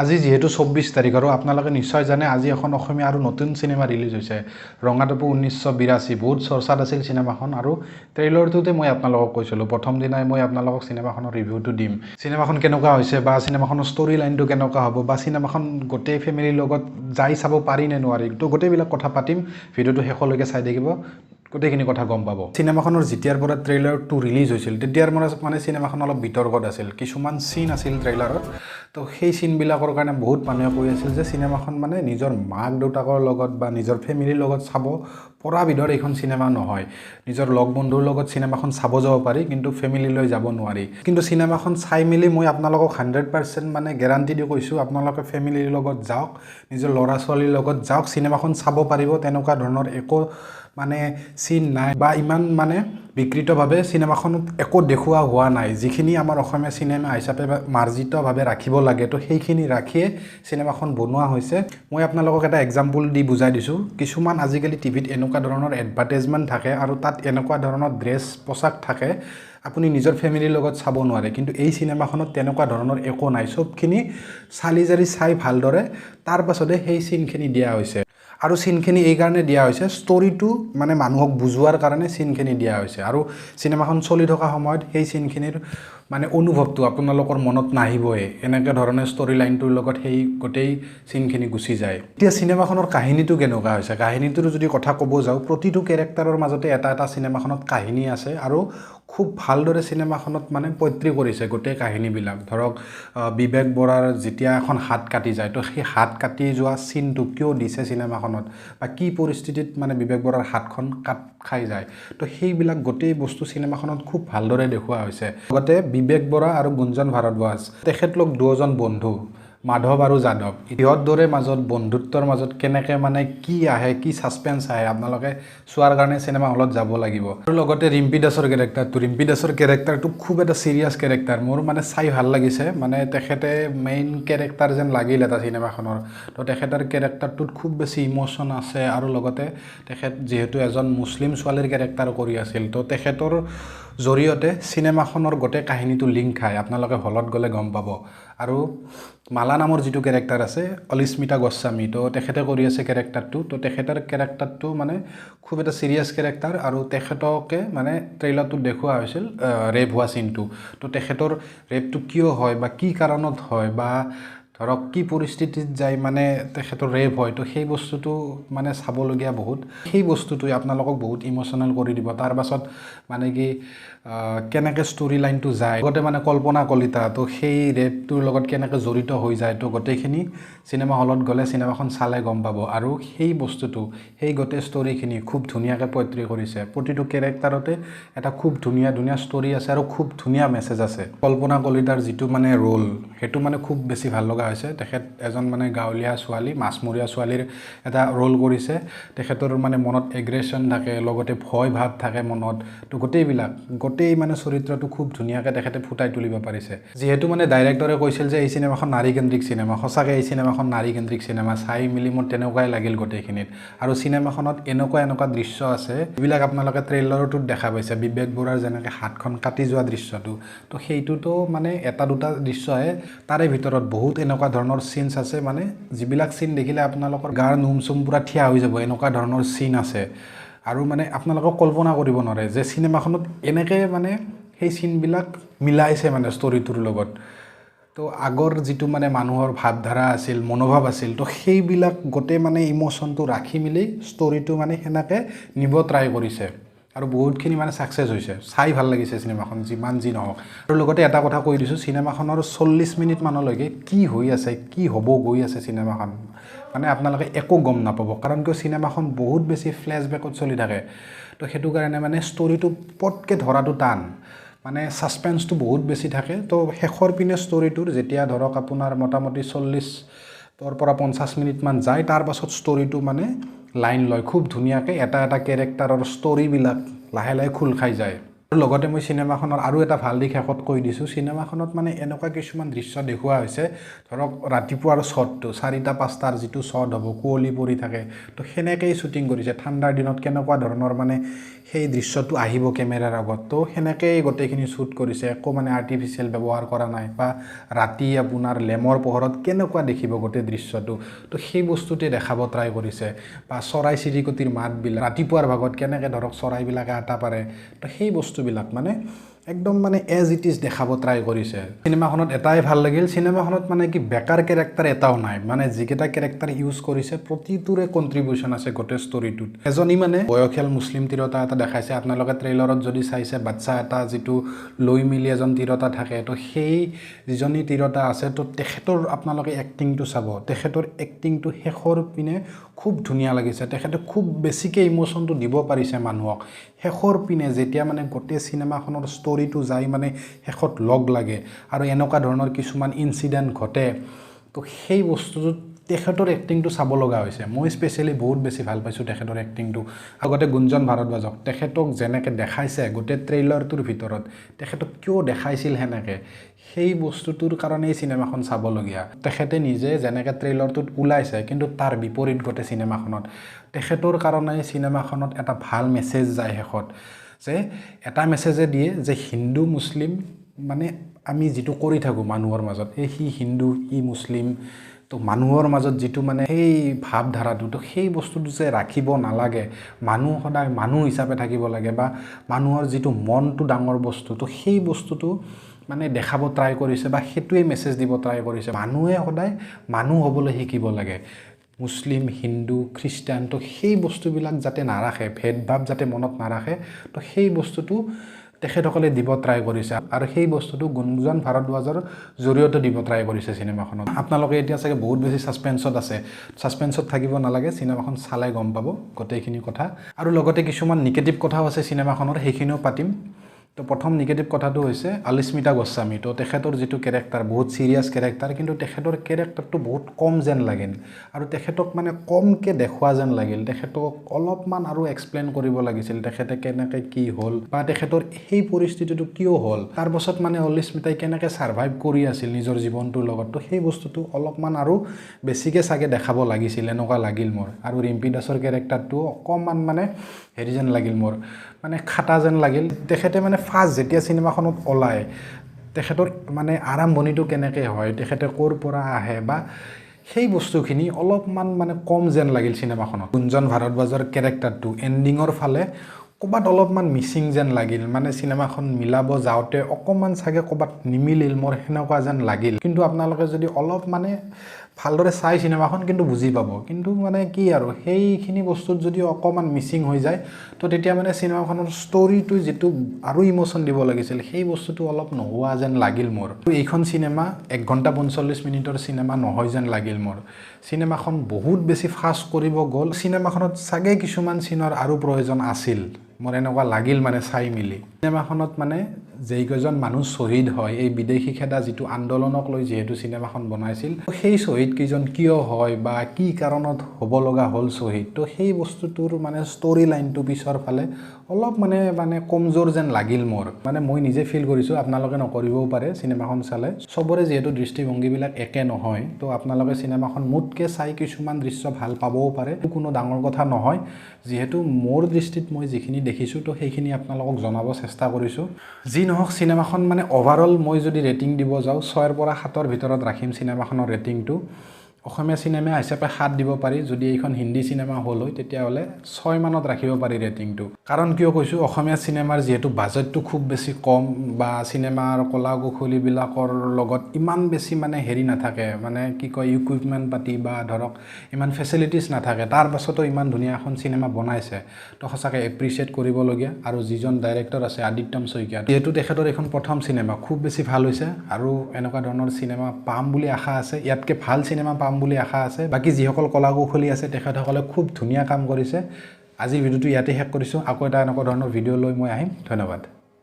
আজি যেহেতু 24 তাৰিখ আৰু আপোনালোকে নিশ্চয় জানে আজি এখন অসমীয়া আৰু নতুন সিনেমা ৰিলিজ হৈছে ৰঙাটাপু 1982 বহুত চৰ্চাত আছিল সিনেমাখন আৰু ট্ৰেইলাৰটোতে মই আপোনালোকক কৈছিলোঁ প্ৰথম দিনাই মই আপোনালোকক সিনেমাখনৰ ৰিভিউটো দিম সিনেমাখন কেনেকুৱা হৈছে বা সিনেমাখনৰ ষ্টৰী লাইনটো কেনেকুৱা হ'ব বা সিনেমাখন গোটেই ফেমিলিৰ লগত যাই চাব পাৰি নে নোৱাৰি তো গোটেইবিলাক কথা পাতিম ভিডিঅ'টো শেষলৈকে চাই থাকিব গোটেইখিনি কথা গম পাব সিনেমাখনৰ যেতিয়াৰ পৰা ট্ৰেইলাৰটো ৰিলিজ হৈছিল তেতিয়াৰ মানে সিনেমাখন অলপ বিতৰ্কত আছিল কিছুমান সিন আছিল ট্ৰেইলাৰত তো সেই সিনবিলাকৰ কাৰণে বহুত মানুহে কৈ আছিল যে সিনেমাখন মানে নিজৰ মাক দেউতাকৰ লগত বা নিজৰ ফেমিলিৰ লগত চাব পৰা বিধৰ এইখন সিনেমা নহয় নিজৰ লগ বন্ধুৰ লগত সিনেমাখন চাব যাব পাৰি কিন্তু ফেমিলিলৈ যাব নোৱাৰি কিন্তু সিনেমাখন চাই মেলি মই আপোনালোকক 100% মানে গ্যাৰান্টি দি কৈছোঁ আপোনালোকে ফেমিলিৰ লগত যাওক নিজৰ ল'ৰা ছোৱালীৰ লগত যাওক সিনেমাখন চাব পাৰিব তেনেকুৱা ধৰণৰ একো মানে সিন নাই বা ইমান মানে বিকৃতভাৱে সিনেমাখনত একো দেখুওৱা হোৱা নাই যিখিনি আমাৰ অসমীয়া সিনেমা হিচাপে মাৰ্জিতভাৱে ৰাখিব লাগে তো সেইখিনি ৰাখিয়ে সিনেমাখন বনোৱা হৈছে মই আপোনালোকক এটা এক্সাম্পল দি বুজাই দিছোঁ কিছুমান আজিকালি টিভিত এনেকুৱা ধৰণৰ এডভাৰটাইজমেণ্ট থাকে আৰু তাত এনেকুৱা ধৰণৰ ড্ৰেছ পোছাক থাকে আপুনি নিজৰ ফেমিলিৰ লগত চাব নোৱাৰে কিন্তু এই সিনেমাখনত তেনেকুৱা ধৰণৰ একো নাই সবখিনি চালি জাৰি চাই ভালদৰে তাৰ পাছতে সেই সিনখিনি দিয়া হৈছে আৰু সিনখিনি এই কাৰণে দিয়া হৈছে ষ্টৰিটো মানে মানুহক বুজোৱাৰ কাৰণে সিনখিনি দিয়া হৈছে আৰু সিনেমাখন চলি থকা সময়ত সেই সিনখিনিৰ মানে অনুভৱটো আপোনালোকৰ মনত নাহিবই এনেকৈ ধৰণে ষ্টৰি লাইনটোৰ লগত সেই গোটেই সিনখিনি গুচি যায় এতিয়া সিনেমাখনৰ কাহিনীটো কেনেকুৱা হৈছে কাহিনীটোৰ যদি কথা ক'ব যাওঁ প্ৰতিটো কেৰেক্টাৰৰ মাজতে এটা এটা সিনেমাখনত কাহিনী আছে আৰু খুব ভালদৰে সিনেমাখনত মানে পৈত্ৰী কৰিছে গোটেই কাহিনীবিলাক ধৰক বিবেক বৰাৰ যেতিয়া এখন হাত কাটি যায় তো সেই হাত কাটি যোৱা সিনটো কিয় দিছে সিনেমাখনত বা কি পৰিস্থিতিত মানে বিবেক বৰাৰ হাতখন কাট খাই যায় তো সেইবিলাক গোটেই বস্তু সিনেমাখনত খুব ভালদৰে দেখুওৱা হৈছে লগতে বিবেক বৰা আৰু গুঞ্জন ভাৰদ্বাজ তেখেতলোক দুজন বন্ধু মাধৱ আৰু যাদৱ ইহঁত দৰে মাজত বন্ধুত্বৰ মাজত কেনেকৈ মানে কি আহে কি সাসপেন্স আহে আপোনালোকে চোৱাৰ কাৰণে সিনেমা হলত যাব লাগিব আৰু লগতে ৰিম্পি দাসৰ কেৰেক্টাৰটো খুব এটা সিৰিয়াছ কেৰেক্টাৰ মোৰ মানে চাই ভাল লাগিছে মানে তেখেতে মেইন কেৰেক্টাৰ যেন লাগিল এটা সিনেমাখনৰ তো তেখেতৰ কেৰেক্টাৰটোত খুব বেছি ইমোশ্যন আছে আৰু লগতে তেখেত যিহেতু এজন মুছলিম ছোৱালীৰ কেৰেক্টাৰ কৰি আছিল তো তেখেতৰ জৰিয়তে সিনেমাখনৰ গোটেই কাহিনীটো লিংক খায় আপোনালোকে হলত গ'লে গম পাব আৰু মালা নামৰ যিটো কেৰেক্টাৰ আছে অলিস্মিতা গোস্বামী তো তেখেতে কৰি আছে কেৰেক্টাৰটো তো তেখেতৰ কেৰেক্টাৰটো মানে খুব এটা সিৰিয়াছ কেৰেক্টাৰ আৰু তেখেতকে মানে ট্ৰেইলাৰটোত দেখুওৱা হৈছিল ৰেপ হোৱা সিনটো তো তেখেতৰ ৰেপটো কিয় হয় বা কি কাৰণত হয় বা ধৰক কি পৰিস্থিতিত যায় মানে তেখেতৰ ৰেপ হয় তো সেই বস্তুটো মানে চাবলগীয়া বহুত সেই বস্তুটোৱে আপোনালোকক বহুত ইমোশ্যনেল কৰি দিব তাৰ পাছত মানে কি কেনেকৈ ষ্টৰি লাইনটো যায় লগতে মানে কল্পনা কলিতা তো সেই ৰেপটোৰ লগত কেনেকৈ জড়িত হৈ যায় তো গোটেইখিনি চিনেমা হলত গ'লে চিনেমাখন চালে গম পাব আৰু সেই বস্তুটো সেই গোটেই ষ্টৰিখিনি খুব ধুনীয়াকৈ পৈত্ৰী কৰিছে প্ৰতিটো কেৰেক্টাৰতে এটা খুব ধুনীয়া ধুনীয়া ষ্টৰি আছে আৰু খুব ধুনীয়া মেছেজ আছে কল্পনা কলিতাৰ যিটো মানে ৰোল সেইটো মানে খুব বেছি ভাল লগা হৈছে তেখেত এজন মানে গাঁৱলীয়া ছোৱালী মাছমৰীয়া ছোৱালীৰ এটা ৰোল কৰিছে তেখেতৰ মানে মনত এগ্ৰেশ্যন থাকে লগতে ভয় ভাৱ থাকে মনত তো গোটেই মানে চৰিত্ৰটো খুব ধুনীয়াকৈ তেখেতে ফুটাই তুলিব পাৰিছে যিহেতু মানে ডাইৰেক্টৰে কৈছিল যে এই চিনেমাখন নাৰীকেন্দ্ৰিক চিনেমা সঁচাকৈ এই চিনেমাখন নাৰীকেন্দ্ৰিক চিনেমা চাই মেলি মোৰ তেনেকুৱাই লাগিল গোটেইখিনিত আৰু চিনেমাখনত এনেকুৱা দৃশ্য আছে যিবিলাক আপোনালোকে ট্ৰেইলাৰটোত দেখা পাইছে বিবেক বৰাৰ যেনেকৈ হাতখন কাটি যোৱা দৃশ্যটো তো সেইটোতো মানে এটা দুটা দৃশ্যহে তাৰে ভিতৰত বহুত এনেকুৱা ধৰণৰ সিনছ আছে মানে যিবিলাক সিন দেখিলে আপোনালোকৰ গাৰ নোম চুম পুৰা থিয়া হৈ যাব এনেকুৱা ধৰণৰ সিন আছে আৰু মানে আপোনালোকক কল্পনা কৰিব নোৱাৰে যে চিনেমাখনত এনেকৈ মানে সেই সিনবিলাক মিলাইছে মানে ষ্টৰিটোৰ লগত তো আগৰ যিটো মানে মানুহৰ ভাৱধাৰা আছিল মনোভাৱ আছিল তো সেইবিলাক গোটেই মানে ইমোশ্যনটো ৰাখি মেলি ষ্টৰিটো মানে সেনেকৈ নিব ট্ৰাই কৰিছে আৰু বহুতখিনি মানে ছাকচেছ হৈছে চাই ভাল লাগিছে চিনেমাখন যিমান যি নহওক আৰু লগতে এটা কথা কৈ দিছোঁ চিনেমাখনৰ 40 মিনিট মানলৈকে কি হৈ আছে কি হ'ব গৈ আছে চিনেমাখন মানে আপোনালোকে একো গম নাপাব কাৰণ কিয় চিনেমাখন বহুত বেছি ফ্লেশ্ববেকত চলি থাকে তো সেইটো কাৰণে মানে ষ্টৰিটো পটকৈ ধৰাটো টান মানে সাসপেন্সটো বহুত বেছি থাকে তো শেষৰ পিনে ষ্টৰিটোৰ যেতিয়া ধৰক আপোনাৰ মোটামুটি 40 পৰা 50 মিনিটমান যায় তাৰ পাছত ষ্টৰিটো মানে লাইন লয় খুব ধুনীয়াকৈ এটা কেৰেক্টাৰৰ ষ্টৰিবিলাক লাহে লাহে খোল খাই যায় লগতে মই চিনেমাখনৰ আৰু এটা ভাল দিশ শেষত কৈ দিছোঁ চিনেমাখনত মানে এনেকুৱা কিছুমান দৃশ্য দেখুওৱা হৈছে ধৰক ৰাতিপুৱাৰ শ্বটটো 4টা-5টাৰ যিটো শ্বট হ'ব কুঁৱলী পৰি থাকে তো সেনেকেই শ্বুটিং কৰিছে ঠাণ্ডাৰ দিনত কেনেকুৱা ধৰণৰ মানে সেই দৃশ্যটো আহিব কেমেৰাৰ আগত তো সেনেকেই গোটেইখিনি শ্বুট কৰিছে একো মানে আৰ্টিফিচিয়েল ব্যৱহাৰ কৰা নাই বা ৰাতি আপোনাৰ লেমৰ পোহৰত কেনেকুৱা দেখিব গোটেই দৃশ্যটো তো সেই বস্তুতে দেখাব ট্ৰাই কৰিছে বা চৰাই চিৰিকটিৰ মাতবিলাক ৰাতিপুৱাৰ ভাগত কেনেকৈ ধৰক চৰাইবিলাকে আটা পাৰে তো সেই বস্তুবিলাক মানে একদম মানে এজ ইট ইজ দেখাব ট্ৰাই কৰিছে চিনেমাখনত এটাই ভাল লাগিল চিনেমাখনত মানে কি বেকাৰ কেৰেক্টাৰ এটাও নাই মানে যিকেইটা কেৰেক্টাৰ ইউজ কৰিছে প্ৰতিটোৰে কণ্ট্ৰিবিউশ্যন আছে গোটেই ষ্টৰিটোত এজনী মানে বয়সীয়াল মুছলিম তিৰোতা এটা দেখাইছে আপোনালোকে ট্ৰেইলাৰত যদি চাইছে বাচ্চা এটা যিটো লৈ মিলি এজন তিৰোতা থাকে তো সেই যিজনী তিৰোতা আছে তো তেখেতৰ আপোনালোকে এক্টিংটো চাব তেখেতৰ এক্টিংটো শেষৰ পিনে খুব ধুনীয়া লাগিছে তেখেতে খুব বেছিকৈ ইমোশ্যনটো দিব পাৰিছে মানুহক শেষৰ পিনে যেতিয়া মানে গোটেই চিনেমাখনৰ ষ্টৰিটো যাই মানে শেষত লগ লাগে আৰু এনেকুৱা ধৰণৰ কিছুমান ইনচিডেণ্ট ঘটে তো সেই বস্তুটোত তেখেতৰ এক্টিংটো চাব লগা হৈছে মই স্পেচিয়েলি বহুত বেছি ভাল পাইছোঁ তেখেতৰ এক্টিংটো আগতে গুঞ্জন ভাৰদ্বাজক তেখেতক যেনেকৈ দেখাইছে গোটেই ট্ৰেইলাৰটোৰ ভিতৰত তেখেতক কিয় দেখাইছিল সেনেকৈ সেই বস্তুটোৰ কাৰণেই চিনেমাখন চাবলগীয়া তেখেতে নিজে যেনেকৈ ট্ৰেইলাৰটোত ওলাইছে কিন্তু তাৰ বিপৰীত গোটেই চিনেমাখনত তেখেতৰ কাৰণে চিনেমাখনত এটা ভাল মেছেজ যায় শেষত যে এটা মেছেজে দিয়ে যে হিন্দু মুছলিম মানে আমি যিটো কৰি থাকোঁ মানুহৰ মাজত এই সি হিন্দু ই মুছলিম তো মানুহৰ মাজত যিটো মানে সেই ভাৱধাৰাটো তো সেই বস্তুটো যে ৰাখিব নালাগে মানুহ সদায় মানুহ হিচাপে থাকিব লাগে বা মানুহৰ যিটো মনটো ডাঙৰ বস্তু তো সেই বস্তুটো মানে দেখাব ট্ৰাই কৰিছে বা সেইটোৱে মেছেজ দিব ট্ৰাই কৰিছে মানুহে সদায় মানুহ হ'বলৈ শিকিব লাগে মুছলিম হিন্দু খ্ৰীষ্টান তো সেই বস্তুবিলাক যাতে নাৰাখে ভেদভাৱ যাতে মনত নাৰাখে তো সেই বস্তুটো তেখেতসকলে দিব ট্ৰাই কৰিছে আৰু সেই বস্তুটো গুঞ্জন ভাৰদ্বাজৰ জৰিয়তে দিব ট্ৰাই কৰিছে চিনেমাখনত আপোনালোকে এতিয়া চাগে বহুত বেছি ছাছপেন্সত আছে ছাছপেন্সত থাকিব নালাগে চিনেমাখন চালে গম পাব গোটেইখিনি কথা আৰু লগতে কিছুমান নিগেটিভ কথাও আছে চিনেমাখনৰ সেইখিনিও পাতিম তো প্ৰথম নিগেটিভ কথাটো হৈছে অলিস্মিতা গোস্বামী তো তেখেতৰ যিটো কেৰেক্টাৰ বহুত চিৰিয়াছ কেৰেক্টাৰ কিন্তু তেখেতৰ কেৰেক্টাৰটো বহুত কম যেন লাগিল আৰু তেখেতক মানে কমকৈ দেখুওৱা যেন লাগিল তেখেতক অলপমান আৰু এক্সপ্লেইন কৰিব লাগিছিল তেখেতে কেনেকৈ কি হ'ল বা তেখেতৰ সেই পৰিস্থিতিটো কিয় হ'ল তাৰ পাছত মানে অলিস্মিতাই কেনেকৈ ছাৰ্ভাইভ কৰি আছিল নিজৰ জীৱনটোৰ লগত তো সেই বস্তুটো অলপমান আৰু বেছিকৈ চাগে দেখাব লাগিছিল এনেকুৱা লাগিল মোৰ আৰু ৰিম্পি দাসৰ কেৰেক্টাৰটো অকণমান মানে হেৰি যেন লাগিল মোৰ মানে খাটা যেন লাগিল তেখেতে মানে ফাৰ্ষ্ট যেতিয়া চিনেমাখনত ওলায় তেখেতৰ মানে আৰম্ভণিটো কেনেকৈ হয় তেখেতে ক'ৰ পৰা আহে বা সেই বস্তুখিনি অলপমান মানে কম যেন লাগিল চিনেমাখনত গুঞ্জন ভাৰদ্বাজৰ কেৰেক্টাৰটো এণ্ডিঙৰ ফালে ক'ৰবাত অলপমান মিচিং যেন লাগিল মানে চিনেমাখন মিলাব যাওঁতে অকণমান চাগে ক'ৰবাত নিমিলিল মোৰ সেনেকুৱা যেন লাগিল কিন্তু আপোনালোকে যদি অলপ মানে ভালদৰে চাই চিনেমাখন কিন্তু বুজি পাব কিন্তু মানে কি আৰু সেইখিনি বস্তুত যদি অকণমান মিচিং হৈ যায় তো তেতিয়া মানে চিনেমাখনৰ ষ্টৰিটো যিটো আৰু ইমোশ্যন দিব লাগিছিল সেই বস্তুটো অলপ নোহোৱা যেন লাগিল মোৰ এইখন চিনেমা 1 ঘণ্টা 45 মিনিটৰ চিনেমা নহয় যেন লাগিল মোৰ চিনেমাখন বহুত বেছি ফাষ্ট কৰিব গ'ল চিনেমাখনত চাগে কিছুমান চিনৰ আৰু প্ৰয়োজন আছিল মোৰ এনেকুৱা লাগিল মানে চাই মিলি চিনেমাখনত মানে যেইকেইজন মানুহ শ্বহীদ হয় এই বিদেশী খেদা যিটো আন্দোলনক লৈ যিহেতু চিনেমাখন বনাইছিল সেই শ্বহীদ কেইজন কিয় হয় বা কি কাৰণত হ'ব লগা হ'ল শ্বহীদ তো সেই বস্তুটোৰ মানে ষ্টৰি লাইনটো পিছৰ ফালে অলপ মানে কমজোৰ যেন লাগিল মোৰ মানে মই নিজে ফিল কৰিছোঁ আপোনালোকে নকৰিবও পাৰে চিনেমাখন চালে চবৰে যিহেতু দৃষ্টিভংগীবিলাক একে নহয় তো আপোনালোকে চিনেমাখন মোতকৈ চাই কিছুমান দৃশ্য ভাল পাবও পাৰে কোনো ডাঙৰ কথা নহয় যিহেতু মোৰ দৃষ্টিত মই যিখিনি দেখিছোঁ তো সেইখিনি আপোনালোকক জনাব চেষ্টা কৰিছোঁ যি নহওক চিনেমাখন মানে অভাৰঅল মই যদি ৰেটিং দিব যাওঁ 6ৰ পৰা 7ৰ ভিতৰত ৰাখিম চিনেমাখনৰ ৰেটিংটো অসমীয়া চিনেমা হিচাপে 7 দিব পাৰি যদি এইখন হিন্দী চিনেমা হ'ল হয় তেতিয়াহ'লে 6 মানত ৰাখিব পাৰি ৰেটিংটো কাৰণ কিয় কৈছোঁ অসমীয়া চিনেমাৰ যিহেতু বাজেটটো খুব বেছি কম বা চিনেমাৰ কলা কৌশলীবিলাকৰ লগত ইমান বেছি মানে হেৰি নাথাকে মানে কি কয় ইকুইপমেণ্ট পাতি বা ধৰক ইমান ফেচিলিটিছ নাথাকে তাৰ পাছতো ইমান ধুনীয়া এখন চিনেমা বনাইছে তো সঁচাকৈ এপ্ৰিচিয়েট কৰিবলগীয়া আৰু যিজন ডাইৰেক্টৰ আছে adityam Saikia যিহেতু তেখেতৰ এখন প্ৰথম চিনেমা খুব বেছি ভাল হৈছে আৰু এনেকুৱা ধৰণৰ চিনেমা পাম বুলি আশা আছে ইয়াতকৈ ভাল চিনেমা পাম বুলি আশা আছে বাকি যিসকল কলা কৌশলী আছে তেখেতসকলে খুব ধুনীয়া কাম কৰিছে আজি ভিডিঅ'টো ইয়াতে শেষ কৰিছোঁ আকৌ এটা এনেকুৱা ধৰণৰ ভিডিঅ' লৈ মই আহিম ধন্যবাদ